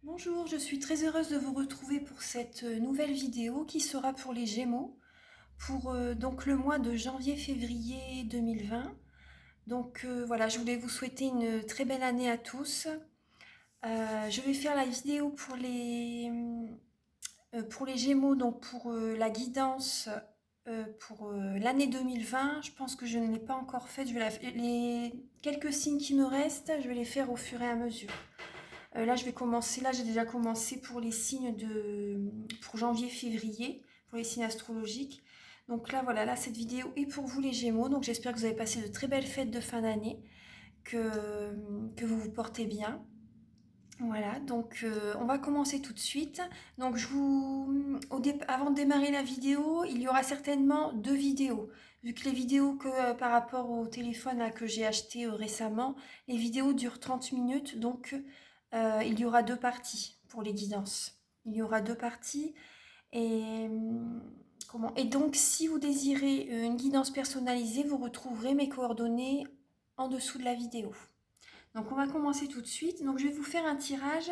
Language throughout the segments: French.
Bonjour, je suis très heureuse de vous retrouver pour cette nouvelle vidéo qui sera pour les Gémeaux, pour donc le mois de janvier-février 2020. Donc voilà, je voulais vous souhaiter une très belle année à tous. Je vais faire la vidéo pour les Gémeaux, donc pour la guidance pour l'année 2020. Je pense que je ne l'ai pas encore faite. Les quelques signes qui me restent, je vais les faire au fur et à mesure. Là, je vais commencer. Là, j'ai déjà commencé pour les signes pour janvier-février, pour les signes astrologiques. Donc là, voilà, là, cette vidéo est pour vous les Gémeaux. Donc j'espère que vous avez passé de très belles fêtes de fin d'année, que vous vous portez bien. Voilà, donc on va commencer tout de suite. Donc avant de démarrer la vidéo, il y aura certainement deux vidéos. Vu que les vidéos par rapport au téléphone là, que j'ai acheté récemment, les vidéos durent 30 minutes, donc il y aura deux parties pour les guidances. Il y aura deux parties. Et, et donc, si vous désirez une guidance personnalisée, vous retrouverez mes coordonnées en dessous de la vidéo. Donc on va commencer tout de suite. Donc je vais vous faire un tirage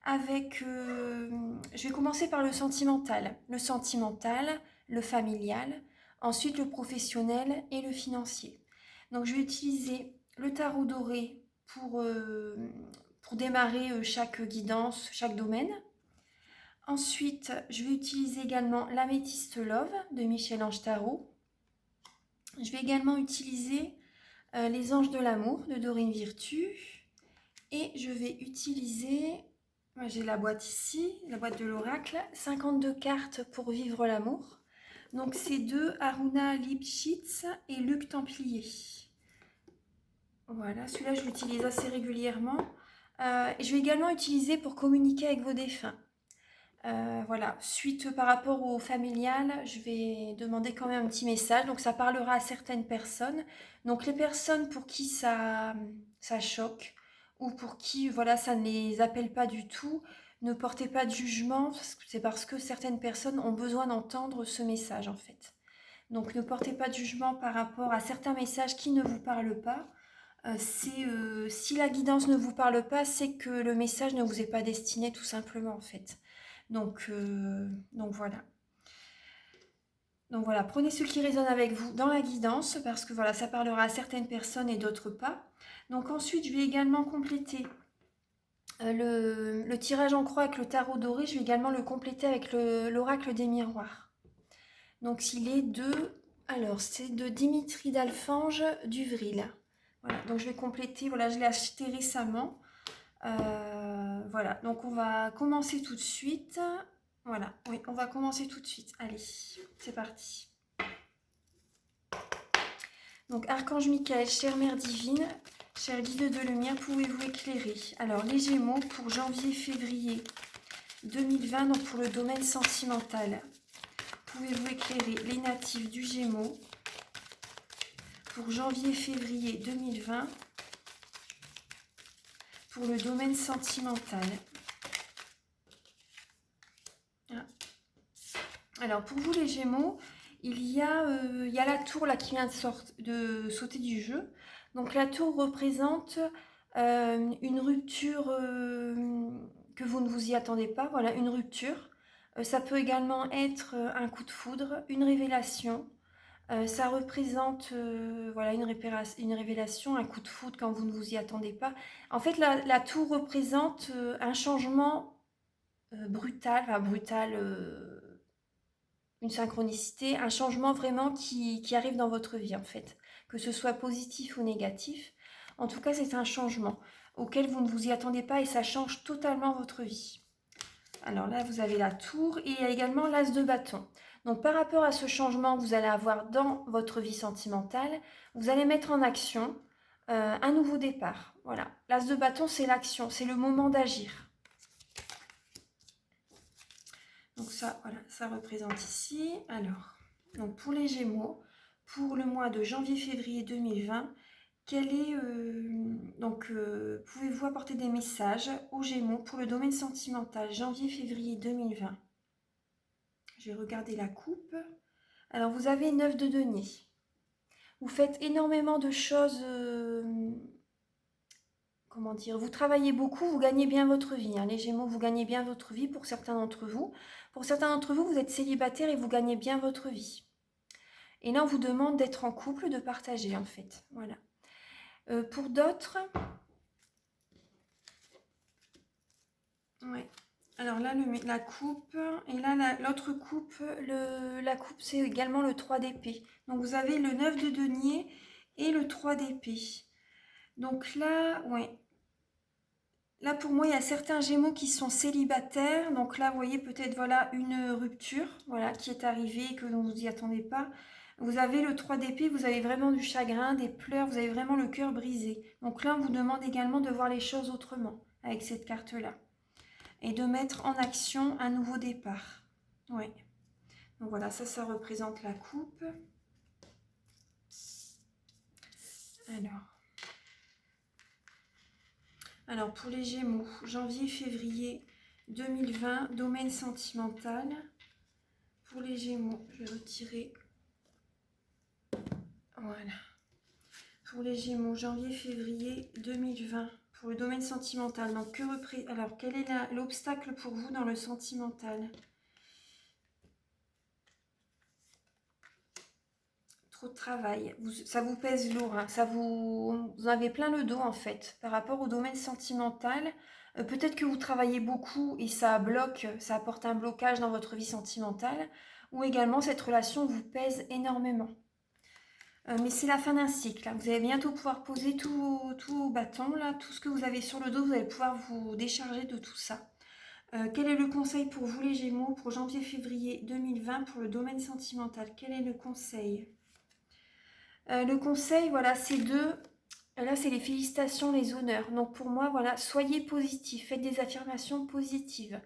avec... je vais commencer par le sentimental. Le sentimental, le familial, ensuite le professionnel et le financier. Donc je vais utiliser le tarot doré pour démarrer chaque guidance, chaque domaine. Ensuite, je vais utiliser également l'améthyste Love de Michel-Ange Tarot. Je vais également utiliser les anges de l'amour de Dorine Virtue. Et je vais utiliser, j'ai la boîte ici, la boîte de l'oracle, 52 cartes pour vivre l'amour. Donc c'est deux Aruna Lipschitz et Luc Templier. Voilà, celui-là je l'utilise assez régulièrement. Et je vais également utiliser pour communiquer avec vos défunts. Voilà, suite par rapport au familial, je vais demander quand même un petit message. Donc ça parlera à certaines personnes. Donc les personnes pour qui ça choque ou pour qui voilà ça ne les appelle pas du tout, ne portez pas de jugement. C'est parce que certaines personnes ont besoin d'entendre ce message en fait. Donc ne portez pas de jugement par rapport à certains messages qui ne vous parlent pas. Si la guidance ne vous parle pas, c'est que le message ne vous est pas destiné tout simplement en fait. Donc voilà. Donc voilà, prenez ce qui résonne avec vous dans la guidance parce que voilà, ça parlera à certaines personnes et d'autres pas. Donc ensuite, je vais également compléter le tirage en croix avec le tarot doré. Je vais également le compléter avec l'oracle des miroirs. Donc il est alors c'est de Dimitri d'Alfange d'Uvril. Voilà, donc je vais compléter. Voilà, je l'ai acheté récemment. Voilà, donc on va commencer tout de suite. Voilà, oui, on va commencer tout de suite. Allez, c'est parti. Donc, Archange Michael, chère Mère Divine, chère Guide de lumière, pouvez-vous éclairer? Alors, les Gémeaux pour janvier-février 2020, donc pour le domaine sentimental. Pouvez-vous éclairer les natifs du Gémeaux pour janvier-février 2020 pour le domaine sentimental? Alors, pour vous les Gémeaux, il y a la tour là qui vient de sauter du jeu. Donc la tour représente une rupture que vous ne vous y attendez pas. Voilà, une rupture. Ça peut également être un coup de foudre, une révélation. Ça représente voilà, une révélation, un coup de foudre quand vous ne vous y attendez pas. En fait, la tour représente un changement brutal, enfin brutal, une synchronicité, un changement vraiment qui arrive dans votre vie en fait, que ce soit positif ou négatif. En tout cas, c'est un changement auquel vous ne vous y attendez pas et ça change totalement votre vie. Alors là, vous avez la tour et il y a également l'as de bâton. Donc par rapport à ce changement que vous allez avoir dans votre vie sentimentale, vous allez mettre en action un nouveau départ. Voilà, l'as de bâton, c'est l'action, c'est le moment d'agir. Donc ça, voilà, ça représente ici. Alors, donc pour les Gémeaux, pour le mois de janvier-février 2020, pouvez-vous apporter des messages aux Gémeaux pour le domaine sentimental janvier-février 2020? Je vais regarder la coupe. Alors, vous avez 9 de denier. Vous faites énormément de choses, comment dire, vous travaillez beaucoup, vous gagnez bien votre vie, hein. Les Gémeaux, vous gagnez bien votre vie pour certains d'entre vous. Pour certains d'entre vous, vous êtes célibataire et vous gagnez bien votre vie. Et là, on vous demande d'être en couple, de partager, en fait. Voilà. Pour d'autres... Ouais. Alors là, la coupe, et là, l'autre coupe, la coupe, c'est également le 3 d'épée. Donc, vous avez le 9 de denier et le 3 d'épée. Donc là, ouais. Là, pour moi, il y a certains Gémeaux qui sont célibataires. Donc là, vous voyez peut-être, voilà, une rupture, voilà, qui est arrivée, que vous ne vous y attendez pas. Vous avez le 3 d'épée, vous avez vraiment du chagrin, des pleurs, vous avez vraiment le cœur brisé. Donc là, on vous demande également de voir les choses autrement, avec cette carte-là. Et de mettre en action un nouveau départ. Ouais. Donc voilà, ça représente la coupe. Alors pour les Gémeaux, janvier-février 2020, domaine sentimental. Pour les Gémeaux, je vais retirer. Voilà. Pour les Gémeaux, janvier-février 2020, pour le domaine sentimental. Donc alors quel est l'obstacle pour vous dans le sentimental? Trop de travail, ça vous pèse lourd, hein. Vous avez plein le dos en fait par rapport au domaine sentimental. Peut-être que vous travaillez beaucoup et ça bloque, ça apporte un blocage dans votre vie sentimentale, ou également cette relation vous pèse énormément. Mais c'est la fin d'un cycle, hein. Vous allez bientôt pouvoir poser tout au bâton, là, tout ce que vous avez sur le dos, vous allez pouvoir vous décharger de tout ça. Quel est le conseil pour vous les Gémeaux pour janvier-février 2020 pour le domaine sentimental? Quel est le conseil? Le conseil, voilà, c'est là, c'est les félicitations, les honneurs. Donc pour moi, voilà, soyez positif, faites des affirmations positives.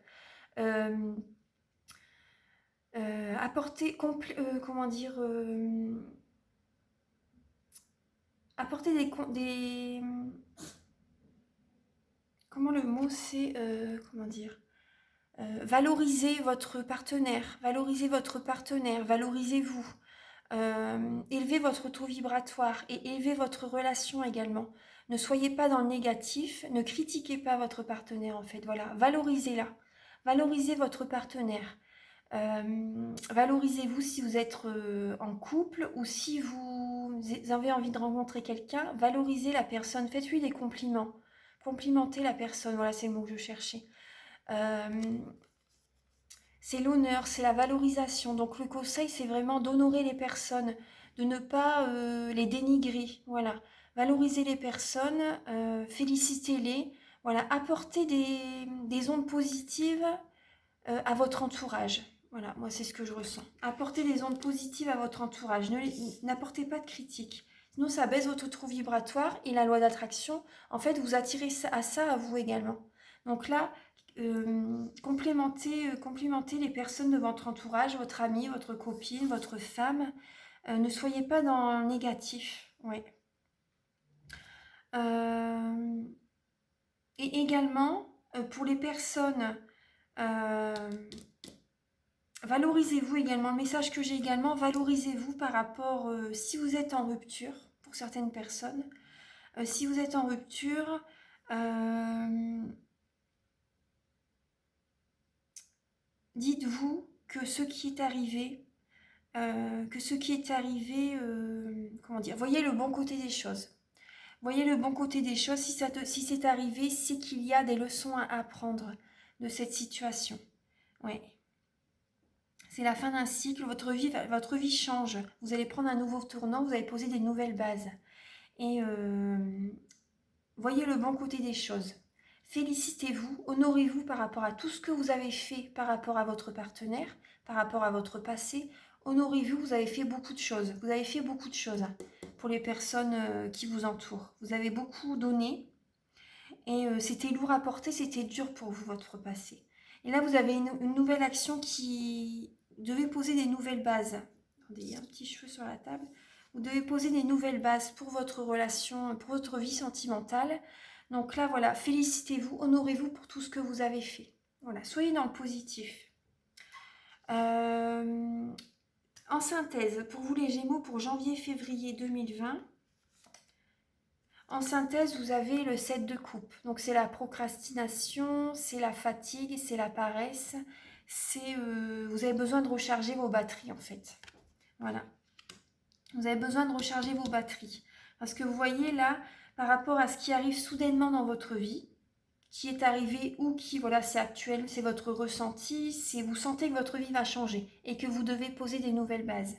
Apportez, comment dire, apportez comment le mot c'est, comment dire, valorisez votre partenaire, valorisez-vous. Élevez votre taux vibratoire et élevez votre relation également. Ne soyez pas dans le négatif, ne critiquez pas votre partenaire en fait. Voilà, valorisez-la. Valorisez votre partenaire. Valorisez-vous si vous êtes en couple ou si vous avez envie de rencontrer quelqu'un. Valorisez la personne, faites-lui des compliments. Complimentez la personne, voilà, c'est le mot que je cherchais. C'est l'honneur, c'est la valorisation. Donc le conseil, c'est vraiment d'honorer les personnes, de ne pas les dénigrer. Voilà, valoriser les personnes, félicitez-les. Voilà, apporter des ondes positives à votre entourage. Voilà, moi c'est ce que je ressens. Apportez des ondes positives à votre entourage. N'apportez pas de critiques. Sinon ça baisse votre taux vibratoire et la loi d'attraction, en fait, vous attirez à ça à vous également. Donc là, complimentez les personnes de votre entourage, votre ami, votre copine, votre femme. Ne soyez pas dans le négatif. Ouais. Et également, pour les personnes, valorisez-vous également. Le message que j'ai également, valorisez-vous par rapport, si vous êtes en rupture, pour certaines personnes, si vous êtes en rupture, dites-vous que ce qui est arrivé, comment dire, voyez le bon côté des choses. Voyez le bon côté des choses. Si c'est arrivé, c'est qu'il y a des leçons à apprendre de cette situation. Ouais. C'est la fin d'un cycle. Votre vie change. Vous allez prendre un nouveau tournant. Vous allez poser des nouvelles bases. Et voyez le bon côté des choses. Félicitez-vous, honorez-vous par rapport à tout ce que vous avez fait par rapport à votre partenaire, par rapport à votre passé. Honorez-vous, vous avez fait beaucoup de choses. Vous avez fait beaucoup de choses pour les personnes qui vous entourent. Vous avez beaucoup donné et c'était lourd à porter, c'était dur pour vous, votre passé. Et là, vous avez une nouvelle action qui devait poser des nouvelles bases. Attendez, il y a un petit cheveu sur la table. Vous devez poser des nouvelles bases pour votre relation, pour votre vie sentimentale. Donc là, voilà, félicitez-vous, honorez-vous pour tout ce que vous avez fait. Voilà, soyez dans le positif. En synthèse, pour vous les Gémeaux, pour janvier-février 2020, En synthèse, vous avez le 7 de coupe. Donc c'est la procrastination, c'est la fatigue, c'est la paresse. Vous avez besoin de recharger vos batteries en fait. Voilà. Vous avez besoin de recharger vos batteries. Parce que vous voyez là, par rapport à ce qui arrive soudainement dans votre vie, qui est arrivé ou qui, voilà, c'est actuel, c'est votre ressenti, c'est vous sentez que votre vie va changer et que vous devez poser des nouvelles bases.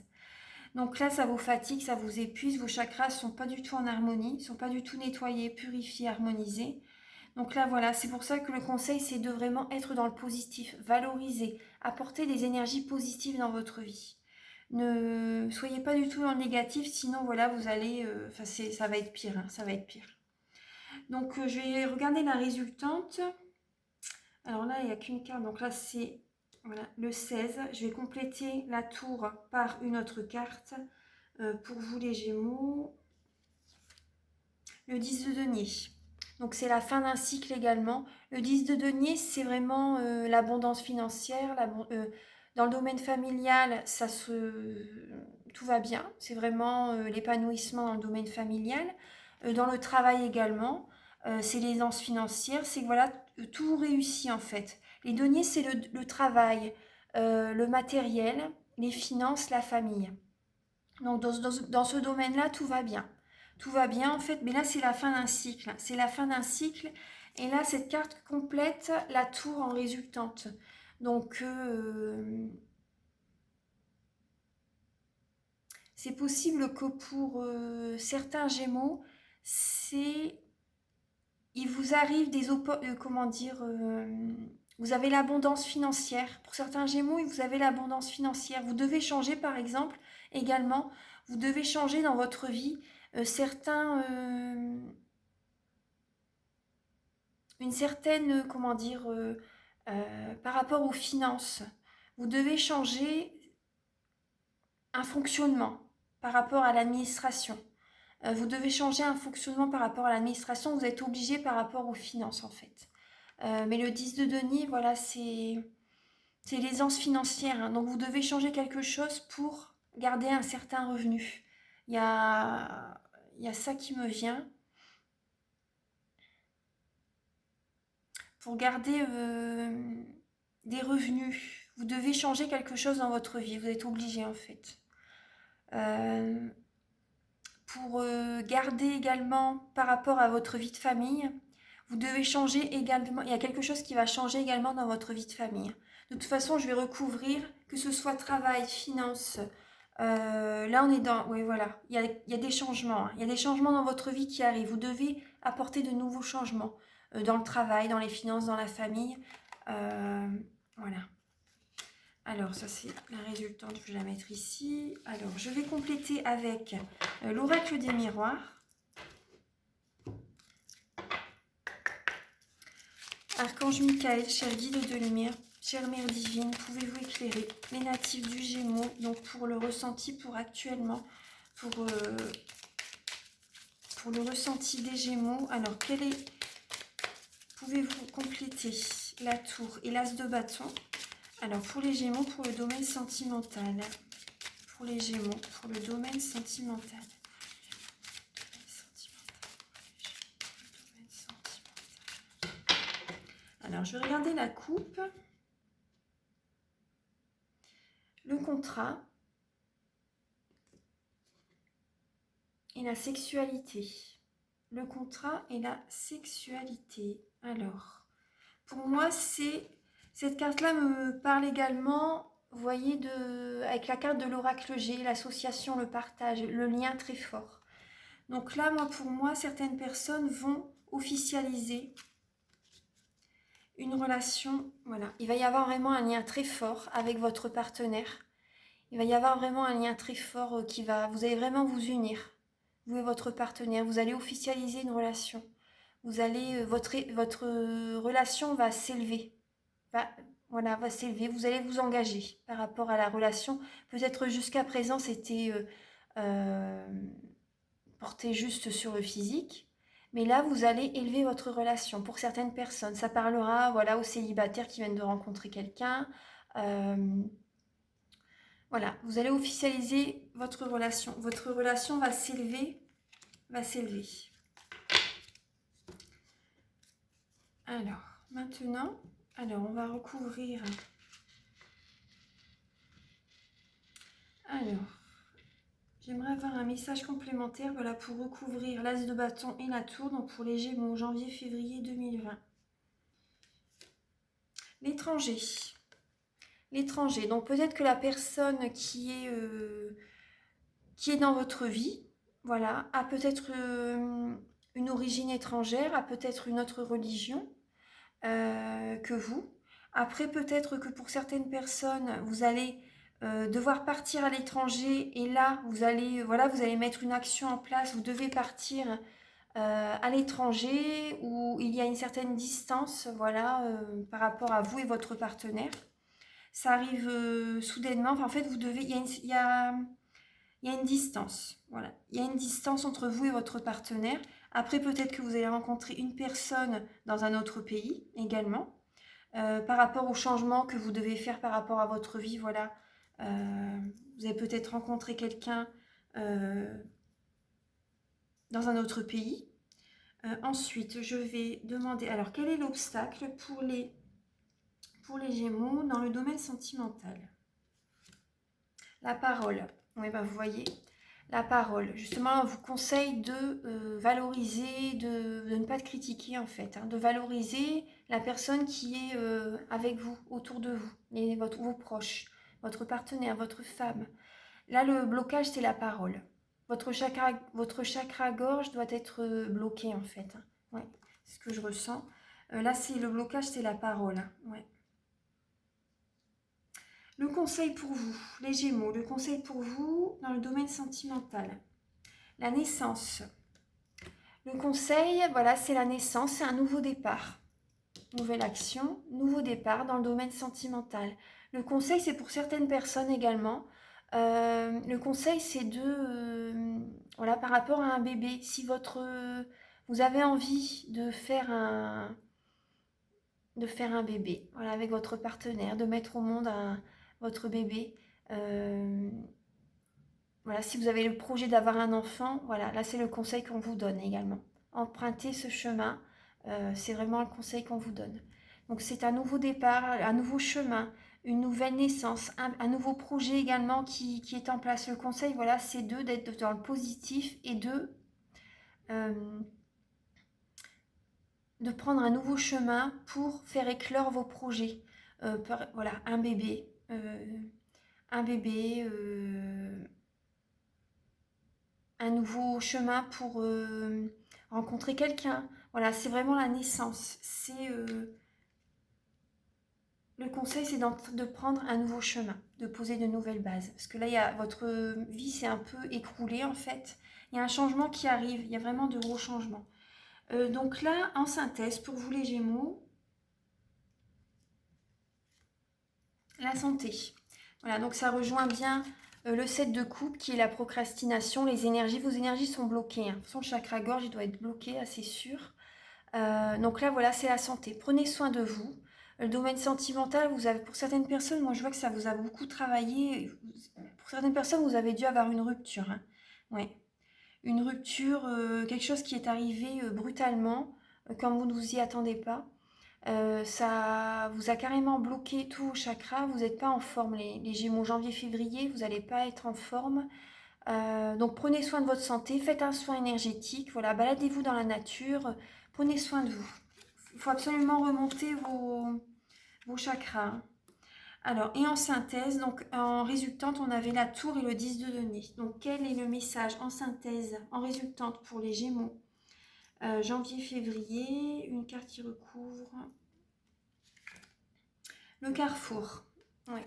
Donc là, ça vous fatigue, ça vous épuise, vos chakras ne sont pas du tout en harmonie, ne sont pas du tout nettoyés, purifiés, harmonisés. Donc là, voilà, c'est pour ça que le conseil, c'est de vraiment être dans le positif, valoriser, apporter des énergies positives dans votre vie. Ne soyez pas du tout dans le négatif, sinon, voilà, vous allez... ça va être pire, hein, ça va être pire. Donc, je vais regarder la résultante. Alors là, il n'y a qu'une carte, donc là, c'est... Voilà, le 16, je vais compléter la tour par une autre carte pour vous les Gémeaux. Le 10 de denier, donc c'est la fin d'un cycle également. Le 10 de denier, c'est vraiment l'abondance financière. Dans le domaine familial, tout va bien. C'est vraiment l'épanouissement dans le domaine familial. Dans le travail également, c'est l'aisance financière. C'est que voilà, tout réussit en fait. Les deniers, c'est le travail, le matériel, les finances, la famille. Donc dans ce domaine-là, tout va bien. Tout va bien en fait, mais là c'est la fin d'un cycle. C'est la fin d'un cycle. Et là, cette carte complète la tour en résultante. Donc c'est possible que pour certains Gémeaux, il vous arrive comment dire, vous avez l'abondance financière. Pour certains Gémeaux, vous avez l'abondance financière. Vous devez changer, par exemple, également, vous devez changer dans votre vie une certaine, comment dire, par rapport aux finances. Vous devez changer un fonctionnement par rapport à l'administration. Vous devez changer un fonctionnement par rapport à l'administration. Vous êtes obligé par rapport aux finances, en fait. Mais le 10 de denier, voilà, c'est l'aisance financière. Hein. Donc vous devez changer quelque chose pour garder un certain revenu. Il y a ça qui me vient. Pour garder des revenus, vous devez changer quelque chose dans votre vie. Vous êtes obligé en fait. Pour garder également par rapport à votre vie de famille, vous devez changer également. Il y a quelque chose qui va changer également dans votre vie de famille. De toute façon, je vais recouvrir, que ce soit travail, finances. Là, on est dans... Oui, voilà. Il y a des changements. Hein. Il y a des changements dans votre vie qui arrivent. Vous devez apporter de nouveaux changements dans le travail, dans les finances, dans la famille. Voilà. Alors, ça, c'est la résultante. Je vais la mettre ici. Alors, je vais compléter avec l'oracle des miroirs. Archange Michael, cher guide de lumière, chère mère divine, pouvez-vous éclairer les natifs du Gémeaux, donc pour le ressenti, pour actuellement, pour le ressenti des Gémeaux. Alors, pouvez-vous compléter la tour et l'as de bâton? Alors, pour les Gémeaux, pour le domaine sentimental. Pour les Gémeaux, pour le domaine sentimental. Alors, je vais regarder la coupe. Le contrat. Et la sexualité. Le contrat et la sexualité. Alors, pour moi, cette carte-là me parle également, vous voyez, avec la carte de l'oracle G, l'association, le partage, le lien très fort. Donc là, pour moi, certaines personnes vont officialiser une relation. Voilà, il va y avoir vraiment un lien très fort avec votre partenaire. Il va y avoir vraiment un lien très fort vous allez vraiment vous unir. Vous et votre partenaire, vous allez officialiser une relation. Votre relation va s'élever. Va s'élever. Vous allez vous engager par rapport à la relation. Peut-être jusqu'à présent, c'était porté juste sur le physique. Mais là, vous allez élever votre relation. Pour certaines personnes, ça parlera aux célibataires qui viennent de rencontrer quelqu'un. Voilà, vous allez officialiser votre relation. Votre relation va s'élever. Alors, maintenant, on va recouvrir. Alors, j'aimerais avoir un message complémentaire, voilà, pour recouvrir l'as de bâton et la tour, donc pour les Gémeaux, janvier-février 2020. L'étranger. L'étranger, donc peut-être que la personne qui est dans votre vie, voilà, a peut-être une origine étrangère, a peut-être une autre religion que vous. Après, peut-être que pour certaines personnes, vous allez devoir partir à l'étranger et là, vous allez, voilà, vous allez mettre une action en place, vous devez partir à l'étranger où il y a une certaine distance, voilà, par rapport à vous et votre partenaire. Ça arrive soudainement, enfin, en fait, vous devez, il y a une distance, voilà. Il y a une distance entre vous et votre partenaire. Après, peut-être que vous allez rencontrer une personne dans un autre pays également. Par rapport au changement que vous devez faire par rapport à votre vie, voilà. Vous avez peut-être rencontré quelqu'un dans un autre pays. Ensuite, je vais demander, alors quel est l'obstacle pour les Gémeaux dans le domaine sentimental? La parole. Oui, bah vous voyez, la parole. Justement, on vous conseille de valoriser, de ne pas te critiquer en fait, hein, de valoriser la personne qui est avec vous, autour de vous, vos proches, votre partenaire, votre femme. Là, le blocage, c'est la parole. Votre chakra gorge doit être bloqué en fait, hein. Ouais, c'est ce que je ressens. Là, c'est le blocage, c'est la parole, hein. Ouais. Le conseil pour vous, les Gémeaux, le conseil pour vous dans le domaine sentimental. La naissance. Le conseil, voilà, c'est la naissance, c'est un nouveau départ. Nouvelle action, nouveau départ dans le domaine sentimental. Le conseil, c'est pour certaines personnes également. Le conseil, c'est voilà, par rapport à un bébé, si vous avez envie de faire un bébé, voilà, avec votre partenaire, de mettre au monde votre bébé. Voilà, si vous avez le projet d'avoir un enfant, voilà, là c'est le conseil qu'on vous donne également. Empruntez ce chemin, c'est vraiment le conseil qu'on vous donne. Donc c'est un nouveau départ, un nouveau chemin, une nouvelle naissance, un nouveau projet également qui est en place. Le conseil, voilà, c'est d'être dans le positif et euh, de prendre un nouveau chemin pour faire éclore vos projets. Voilà, un bébé, un bébé, un nouveau chemin pour rencontrer quelqu'un. Voilà, c'est vraiment la naissance. Le conseil, c'est de prendre un nouveau chemin, de poser de nouvelles bases. Parce que là, votre vie s'est un peu écroulée en fait. Il y a un changement qui arrive, il y a vraiment de gros changements. Donc là, en synthèse, pour vous les Gémeaux, la santé. Voilà, donc ça rejoint bien le 7 de coupe qui est la procrastination, les énergies. Vos énergies sont bloquées, hein. Son chakra gorge, il doit être bloqué, assez sûr. Donc là, voilà, c'est la santé. Prenez soin de vous. Le domaine sentimental, pour certaines personnes, moi je vois que ça vous a beaucoup travaillé. Pour certaines personnes, vous avez dû avoir une rupture, hein. Ouais. Une rupture, quelque chose qui est arrivé brutalement, comme vous ne vous y attendez pas. Ça vous a carrément bloqué tous vos chakras. Vous n'êtes pas en forme, les Gémeaux. Janvier-février, vous n'allez pas être en forme. Donc prenez soin de votre santé, faites un soin énergétique, voilà, baladez-vous dans la nature, prenez soin de vous. Il faut absolument remonter vos chakras. Alors, et en synthèse, donc en résultante, on avait la tour et le 10 de denier. Donc, quel est le message en synthèse, en résultante pour les Gémeaux? Janvier-février, une carte qui recouvre le carrefour. Ouais.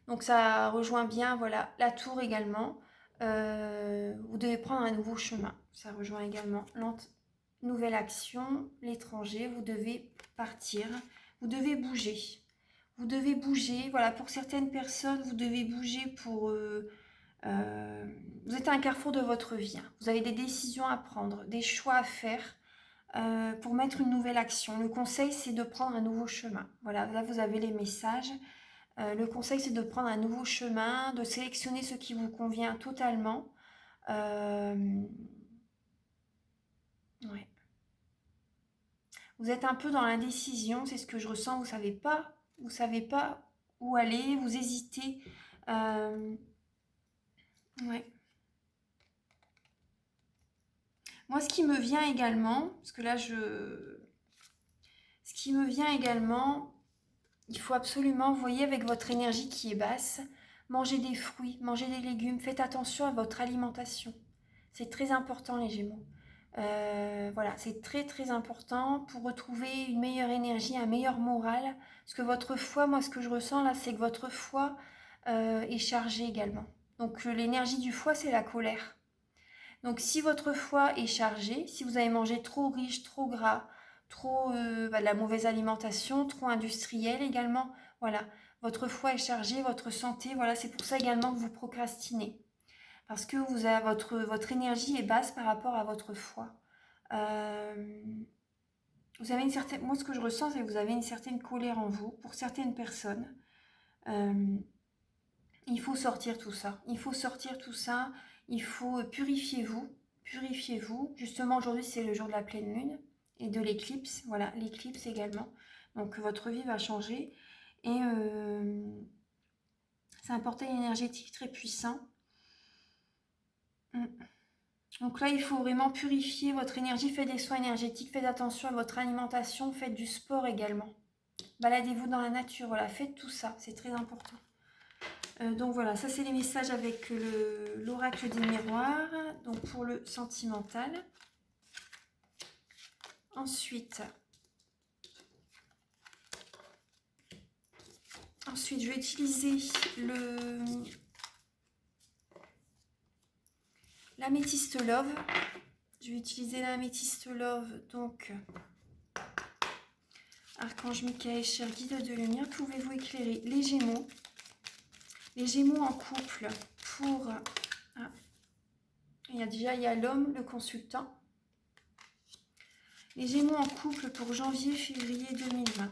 Donc, ça rejoint bien, voilà, la tour également. Vous devez prendre un nouveau chemin. Ça rejoint également nouvelle action, l'étranger. Vous devez partir. Vous devez bouger. Vous devez bouger. Voilà, pour certaines personnes, vous devez bouger pour... vous êtes à un carrefour de votre vie, hein. Vous avez des décisions à prendre, des choix à faire pour mettre une nouvelle action. Le conseil, c'est de prendre un nouveau chemin. Voilà, là, vous avez les messages. Le conseil, c'est de prendre un nouveau chemin, de sélectionner ce qui vous convient totalement. Ouais. Vous êtes un peu dans l'indécision, c'est ce que je ressens. Vous savez pas où aller, vous hésitez. Ouais. Moi, ce qui me vient également, parce que là, ce qui me vient également, il faut absolument, vous voyez, avec votre énergie qui est basse, manger des fruits, manger des légumes, faites attention à votre alimentation. C'est très important, les Gémeaux. Voilà, c'est très très important pour retrouver une meilleure énergie, un meilleur moral. Parce que votre foi, moi ce que je ressens là, c'est que votre foi est chargée également. Donc l'énergie du foie, c'est la colère. Donc si votre foie est chargé, si vous avez mangé trop riche, trop gras, trop de la mauvaise alimentation, trop industrielle également, voilà, votre foie est chargé, votre santé, voilà, c'est pour ça également que vous procrastinez. Parce que votre énergie est basse par rapport à votre foie. Vous avez une certaine, moi ce que je ressens, c'est que vous avez une certaine colère en vous pour certaines personnes. Il faut sortir tout ça. Il faut sortir tout ça. Il faut purifiez-vous. Purifiez-vous. Justement, aujourd'hui, c'est le jour de la pleine lune et de l'éclipse. Voilà, l'éclipse également. Donc, votre vie va changer. Et c'est un portail énergétique très puissant. Donc là, il faut vraiment purifier votre énergie. Faites des soins énergétiques. Faites attention à votre alimentation. Faites du sport également. Baladez-vous dans la nature. Voilà, faites tout ça. C'est très important. Donc voilà, ça c'est les messages avec l'oracle des miroirs, donc pour le sentimental. Ensuite, je vais utiliser l'améthyste love. Je vais utiliser l'améthyste love, donc Archange Michael, cher guide de lumière, pouvez-vous éclairer les Gémeaux? Les Gémeaux en couple pour... Ah, il y a l'homme, le consultant. Les Gémeaux en couple pour janvier-février 2020.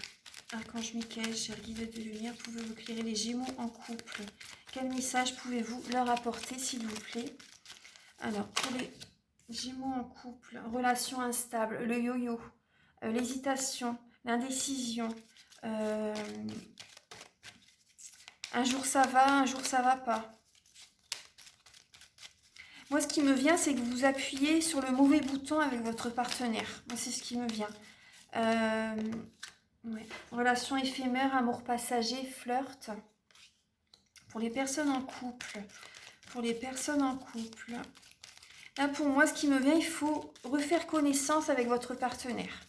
Archange Michael, cher guide de lumière, pouvez-vous éclairer les Gémeaux en couple? Quel message pouvez-vous leur apporter, s'il vous plaît? Alors, pour les Gémeaux en couple, relation instable, le yo-yo, l'hésitation, l'indécision, un jour ça va, un jour ça va pas. Moi, ce qui me vient, c'est que vous appuyez sur le mauvais bouton avec votre partenaire. Moi, c'est ce qui me vient. Ouais. Relation éphémère, amour passager, flirt. Pour les personnes en couple. Là, pour moi, ce qui me vient, il faut refaire connaissance avec votre partenaire.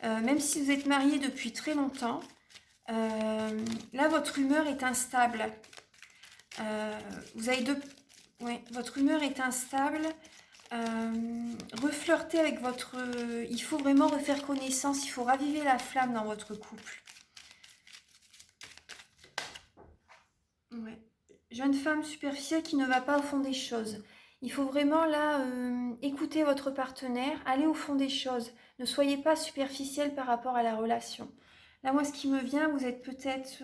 Même si vous êtes marié depuis très longtemps, là, votre humeur est instable. Vous avez votre humeur est instable. Reflirter avec votre... il faut vraiment refaire connaissance, il faut raviver la flamme dans votre couple. Ouais. Jeune femme superficielle qui ne va pas au fond des choses. Il faut vraiment là écouter votre partenaire, aller au fond des choses. Ne soyez pas superficielle par rapport à la relation. Là, moi, ce qui me vient, vous êtes peut-être...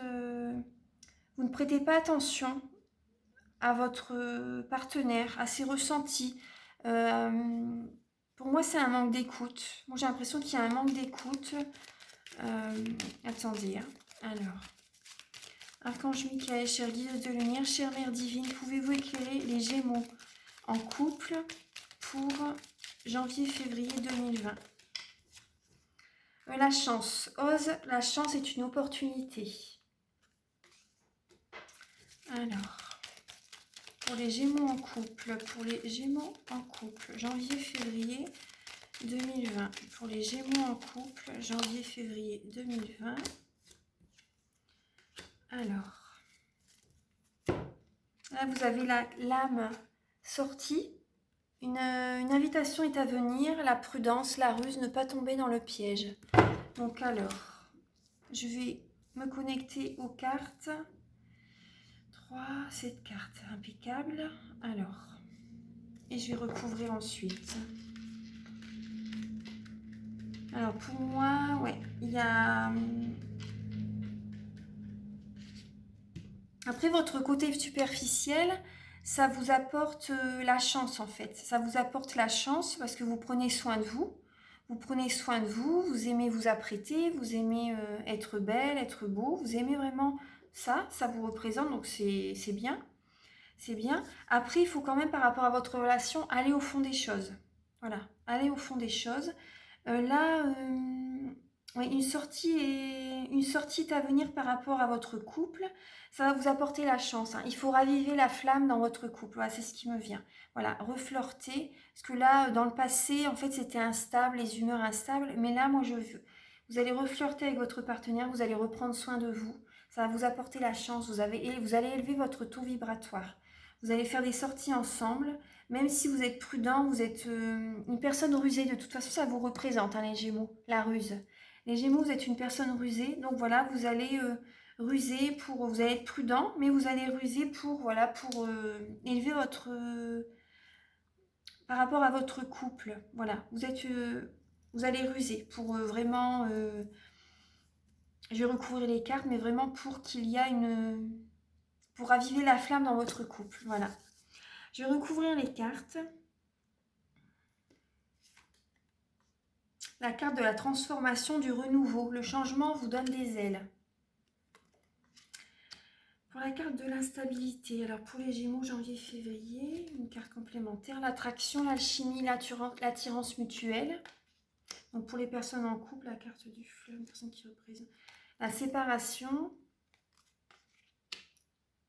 vous ne prêtez pas attention à votre partenaire, à ses ressentis. Pour moi, c'est un manque d'écoute. Moi, j'ai l'impression qu'il y a un manque d'écoute. Attendez, hein. Alors, Archange Michael, cher guide de lumière, chère mère divine, pouvez-vous éclairer les Gémeaux en couple pour janvier-février 2020? La chance. Ose, la chance est une opportunité. Alors... Pour les Gémeaux en couple, janvier-février 2020. Pour les Gémeaux en couple, janvier-février 2020. Alors, là vous avez l'âme sortie. Une invitation est à venir, la prudence, la ruse, ne pas tomber dans le piège. Donc alors, je vais me connecter aux cartes. 7 cartes, impeccable. Alors, et je vais recouvrir ensuite. Alors pour moi, ouais, il y a... Après, votre côté superficiel, ça vous apporte la chance en fait. Ça vous apporte la chance parce que vous prenez soin de vous. Vous prenez soin de vous, vous aimez vous apprêter, vous aimez être belle, être beau, vous aimez vraiment ça, ça vous représente, donc c'est bien, c'est bien. Après, il faut quand même par rapport à votre relation aller au fond des choses. Voilà, aller au fond des choses. Là, oui, une sortie est à venir par rapport à votre couple. Ça va vous apporter la chance, hein. Il faut raviver la flamme dans votre couple. Voilà, c'est ce qui me vient. Voilà, reflirter. Parce que là, dans le passé, en fait, c'était instable, les humeurs instables. Mais là, moi, vous allez reflirter avec votre partenaire, vous allez reprendre soin de vous. Ça va vous apporter la chance. Vous allez élever votre taux vibratoire. Vous allez faire des sorties ensemble. Même si vous êtes prudent, vous êtes une personne rusée. De toute façon, ça vous représente, hein, les Gémeaux, la ruse. Les Gémeaux, vous êtes une personne rusée. Donc voilà, vous allez ruser pour... Vous allez être prudent, mais vous allez ruser pour, voilà, pour élever votre... par rapport à votre couple. Voilà, vous allez ruser pour vraiment... je vais recouvrir les cartes, mais vraiment pour qu'il y a une... pour raviver la flamme dans votre couple. Voilà. Je vais recouvrir les cartes. La carte de la transformation, du renouveau. Le changement vous donne des ailes. Pour la carte de l'instabilité, alors pour les Gémeaux, janvier-février, une carte complémentaire. L'attraction, l'alchimie, l'attirance mutuelle. Donc pour les personnes en couple, la carte du fleuve, une personne qui représente. La séparation.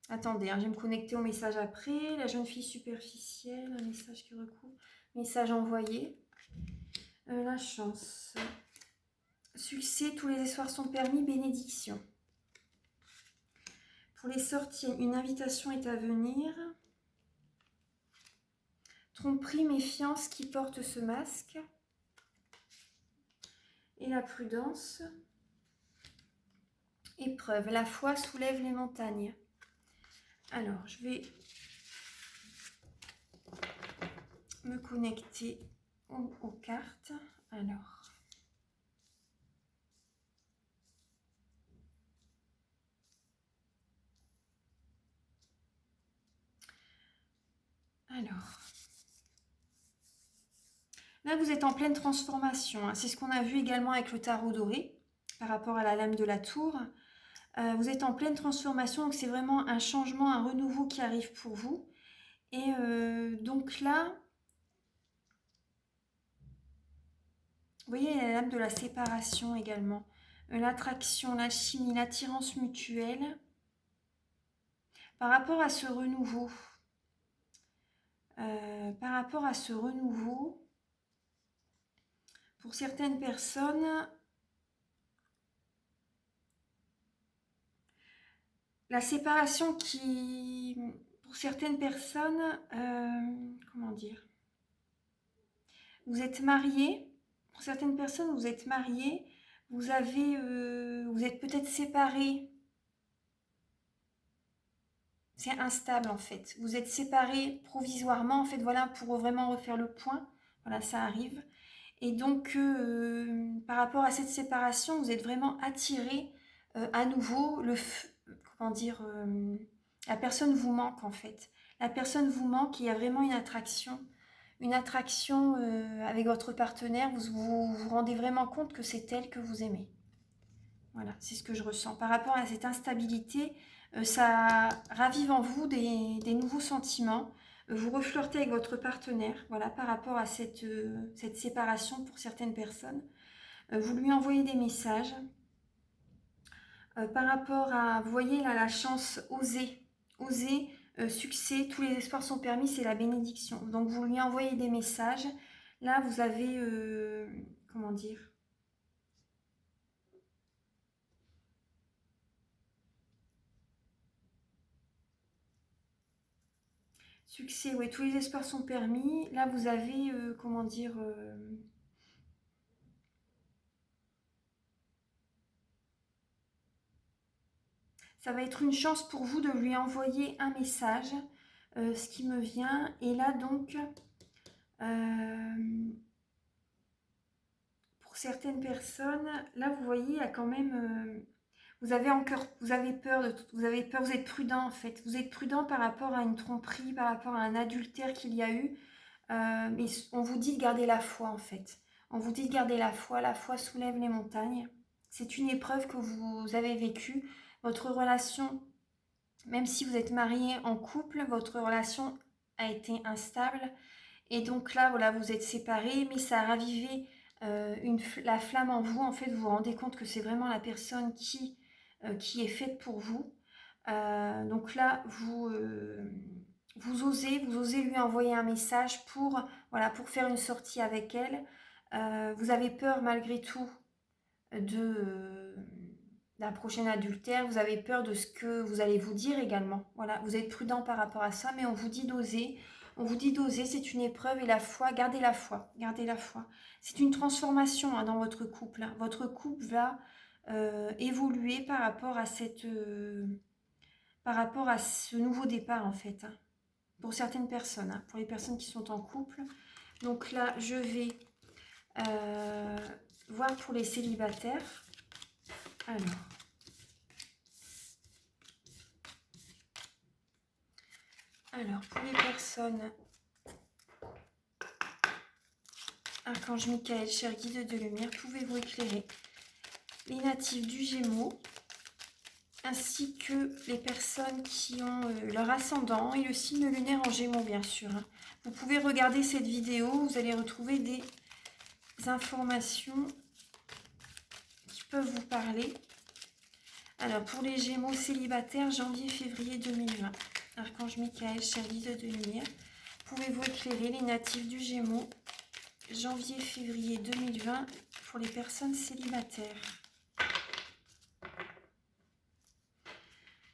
Attendez, hein, je vais me connecter au message après. La jeune fille superficielle, un message qui recouvre. Message envoyé. La chance. Succès, tous les espoirs sont permis, bénédiction. Pour les sorties, une invitation est à venir. Tromperie, méfiance, qui porte ce masque. Et la prudence. Épreuve, la foi soulève les montagnes. Alors, je vais me connecter aux cartes. Alors, là, vous êtes en pleine transformation, hein. C'est ce qu'on a vu également avec le tarot doré, par rapport à la lame de la tour. Vous êtes en pleine transformation, donc c'est vraiment un changement, un renouveau qui arrive pour vous. Et donc là, vous voyez, il y a la lame de la séparation également. L'attraction, l'alchimie, l'attirance mutuelle. Par rapport à ce renouveau, pour certaines personnes, la séparation qui, pour certaines personnes, comment dire, vous êtes mariés, pour certaines personnes, vous êtes mariés, vous êtes peut-être séparés. C'est instable en fait. Vous êtes séparés provisoirement, en fait, voilà, pour vraiment refaire le point. Voilà, ça arrive. Et donc, par rapport à cette séparation, vous êtes vraiment attirés à nouveau. Comment dire, la personne vous manque en fait. La personne vous manque, il y a vraiment une attraction. Une attraction avec votre partenaire, vous rendez vraiment compte que c'est elle que vous aimez. Voilà, c'est ce que je ressens. Par rapport à cette instabilité, ça ravive en vous des nouveaux sentiments. Vous reflirtez avec votre partenaire, voilà, par rapport à cette séparation pour certaines personnes. Vous lui envoyez des messages. Par rapport à, vous voyez là, la chance, oser, succès, tous les espoirs sont permis, c'est la bénédiction. Donc vous lui envoyez des messages. Là, vous avez, comment dire, succès, oui, tous les espoirs sont permis. Là, vous avez, comment dire, ça va être une chance pour vous de lui envoyer un message, ce qui me vient. Et là, donc, pour certaines personnes, là, vous voyez, il y a quand même... vous avez peur, vous êtes prudent en fait. Vous êtes prudent par rapport à une tromperie, par rapport à un adultère qu'il y a eu. Mais on vous dit de garder la foi en fait. On vous dit de garder la foi soulève les montagnes. C'est une épreuve que vous avez vécue. Votre relation, même si vous êtes marié en couple, votre relation a été instable. Et donc là, voilà, vous êtes séparés, mais ça a ravivé la flamme en vous. En fait, vous vous rendez compte que c'est vraiment la personne qui est faite pour vous. Donc là, vous osez lui envoyer un message pour, voilà, pour faire une sortie avec elle. Vous avez peur malgré tout d'un prochain adultère. Vous avez peur de ce que vous allez vous dire également. Voilà, vous êtes prudent par rapport à ça, mais on vous dit d'oser. On vous dit d'oser, c'est une épreuve et la foi, gardez la foi, gardez la foi. C'est une transformation dans votre couple. Votre couple va évoluer par rapport à par rapport à ce nouveau départ en fait. Pour certaines personnes, pour les personnes qui sont en couple. Donc là, je vais voir pour les célibataires. Alors, pour les personnes, Archange Michael, cher guide de lumière, pouvez-vous éclairer les natifs du Gémeaux, ainsi que les personnes qui ont leur ascendant et le signe lunaire en Gémeaux, bien sûr. Vous pouvez regarder cette vidéo, vous allez retrouver des informations qui peuvent vous parler. Alors, pour les Gémeaux célibataires, janvier-février 2020. Archange Michael, cher guide de lumière, pouvez-vous éclairer les natifs du Gémeaux, janvier-février 2020, pour les personnes célibataires.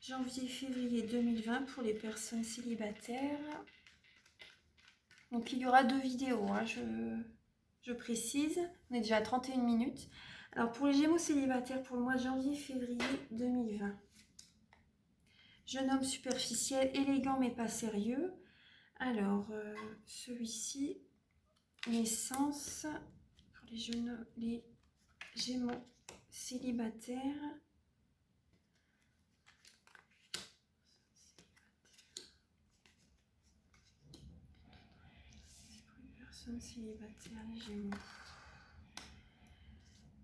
Janvier-février 2020 pour les personnes célibataires. Donc, il y aura 2 vidéos, hein, je précise. On est déjà à 31 minutes. Alors, pour les Gémeaux célibataires, pour le mois de janvier-février 2020. Jeune homme superficiel, élégant mais pas sérieux. Alors, celui-ci, naissance, pour les Gémeaux célibataires. Pour les personnes célibataires, les Gémeaux.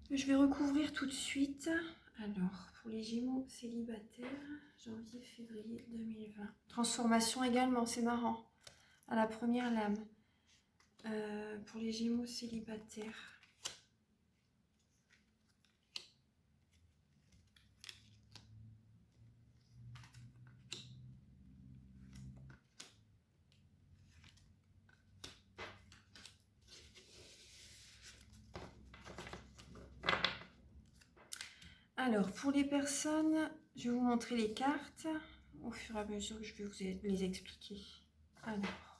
Je vais recouvrir tout de suite. Alors, pour les Gémeaux célibataires, janvier-février 2020. Transformation également, c'est marrant. À la première lame. Pour les Gémeaux célibataires. Alors, pour les personnes, je vais vous montrer les cartes au fur et à mesure que je vais vous les expliquer. Alors.